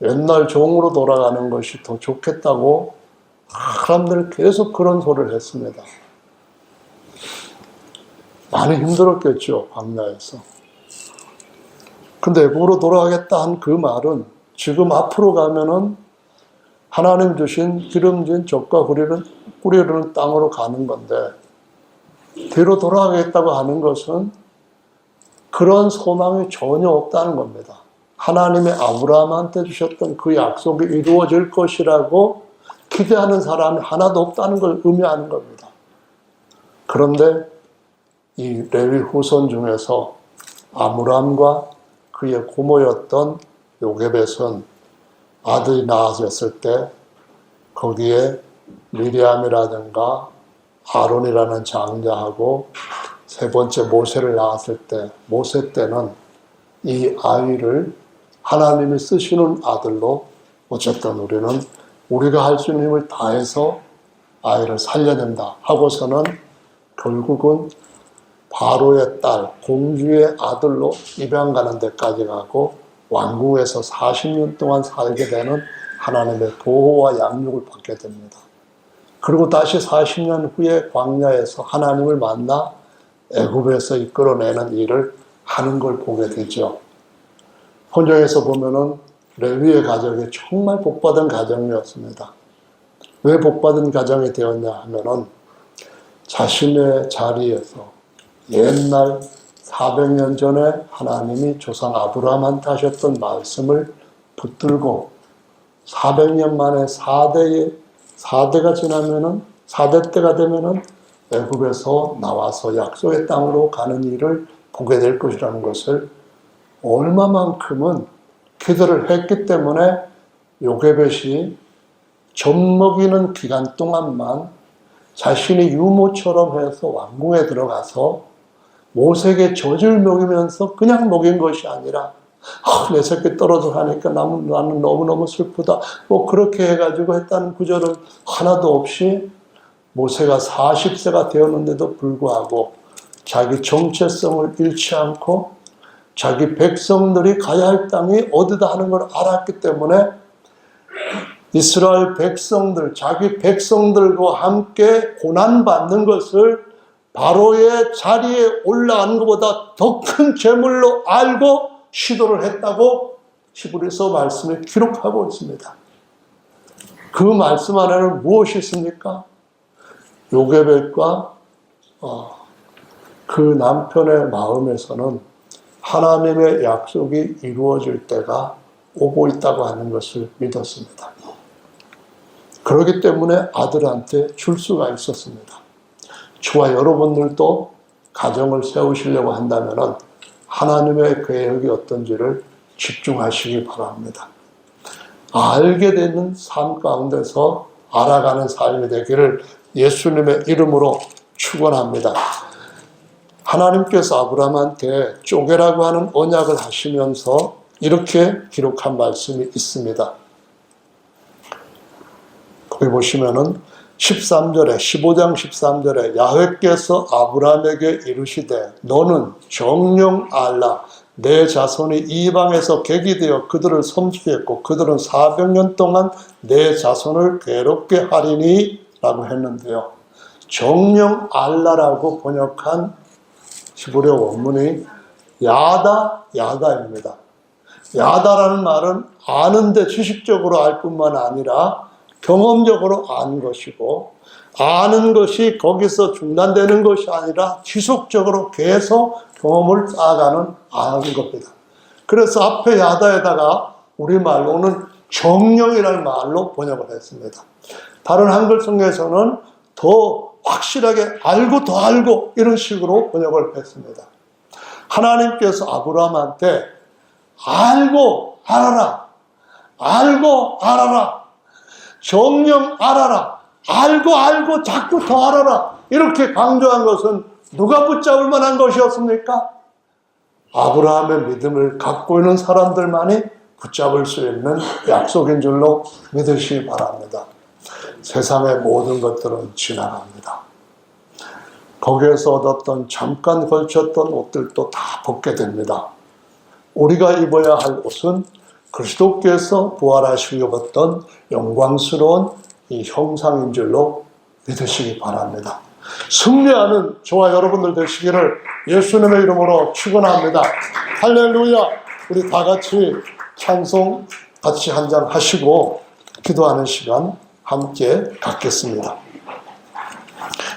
옛날 종으로 돌아가는 것이 더 좋겠다고 사람들 계속 그런 소리를 했습니다. 많이 힘들었겠죠, 광야에서. 근데 애굽으로 돌아가겠다 한 그 말은 지금 앞으로 가면은 하나님 주신 기름진 젖과 뿌리르는 땅으로 가는 건데 뒤로 돌아가겠다고 하는 것은 그런 소망이 전혀 없다는 겁니다. 하나님의 아브라함한테 주셨던 그 약속이 이루어질 것이라고 기대하는 사람이 하나도 없다는 걸 의미하는 겁니다. 그런데 이 레위 후손 중에서 아므람과 그의 고모였던 요게벳은 아들이 낳아졌을 때 거기에 미리암이라든가 아론이라는 장자하고 세 번째 모세를 낳았을 때 모세 때는 이 아이를 하나님이 쓰시는 아들로 어쨌든 우리는 우리가 할 수 있는 힘을 다해서 아이를 살려야 된다 하고서는 결국은 바로의 딸, 공주의 아들로 입양 가는 데까지 가고 왕궁에서 40년 동안 살게 되는 하나님의 보호와 양육을 받게 됩니다. 그리고 다시 40년 후에 광야에서 하나님을 만나 애굽에서 이끌어내는 일을 하는 걸 보게 되죠. 본경에서 보면은 레위의 가정이 정말 복받은 가정이었습니다. 왜 복받은 가정이 되었냐 하면은 자신의 자리에서 옛날 400년 전에 하나님이 조상 아브라함한테 하셨던 말씀을 붙들고 400년 만에 4대가 지나면은 4대 때가 되면은 애굽에서 나와서 약속의 땅으로 가는 일을 보게 될 것이라는 것을 얼마만큼은 기도를 했기 때문에 요게벳이 젖먹이는 기간 동안만 자신이 유모처럼 해서 왕궁에 들어가서 모세에게 젖을 먹이면서 그냥 먹인 것이 아니라 내 새끼 떨어져 가니까 나는 너무너무 슬프다. 그렇게 해가지고 했다는 구절은 하나도 없이 모세가 40세가 되었는데도 불구하고 자기 정체성을 잃지 않고 자기 백성들이 가야 할 땅이 어디다 하는 걸 알았기 때문에 이스라엘 백성들, 자기 백성들과 함께 고난받는 것을 바로의 자리에 올라가는 것보다 더 큰 재물로 알고 시도를 했다고 히브리서 말씀에 기록하고 있습니다. 그 말씀 안에는 무엇이 있습니까? 요게벳과 그 남편의 마음에서는 하나님의 약속이 이루어질 때가 오고 있다고 하는 것을 믿었습니다. 그렇기 때문에 아들한테 줄 수가 있었습니다. 저와 여러분들도 가정을 세우시려고 한다면 하나님의 계획이 어떤지를 집중하시기 바랍니다. 알게 되는 삶 가운데서 알아가는 삶이 되기를 예수님의 이름으로 축원합니다. 하나님께서 아브라함한테 쪼개라고 하는 언약을 하시면서 이렇게 기록한 말씀이 있습니다. 거기 보시면은 13절에 15장 13절에 야훼께서 아브라함에게 이르시되 너는 정령 알라 내 자손이 이방에서 객이 되어 그들을 섬기겠고 그들은 400년 동안 내 자손을 괴롭게 하리니 라고 했는데요. 정령 알라라고 번역한 히브리어 원문이 야다입니다. 야다라는 말은 아는데 지식적으로 알 뿐만 아니라 경험적으로 아는 것이고 아는 것이 거기서 중단되는 것이 아니라 지속적으로 계속 경험을 쌓아가는 아는 겁니다. 그래서 앞에 야다에다가 우리말로는 정령이라는 말로 번역을 했습니다. 다른 한글 성경에서는 더 확실하게 알고 더 알고 이런 식으로 번역을 했습니다. 하나님께서 아브라함한테 알고 알아라, 알고 알아라, 정령 알아라, 알고 자꾸 더 알아라 이렇게 강조한 것은 누가 붙잡을 만한 것이었습니까? 아브라함의 믿음을 갖고 있는 사람들만이 붙잡을 수 있는 약속인 줄로 믿으시기 바랍니다. 세상의 모든 것들은 지나갑니다. 거기에서 얻었던 잠깐 걸쳤던 옷들도 다 벗게 됩니다. 우리가 입어야 할 옷은 그리스도께서 부활하시고 입었던 영광스러운 이 형상인 줄로 믿으시기 바랍니다. 승리하는 저와 여러분들 되시기를 예수님의 이름으로 축원합니다. 할렐루야. 우리 다 같이 찬송 같이 한잔 하시고 기도하는 시간 함께 갖겠습니다.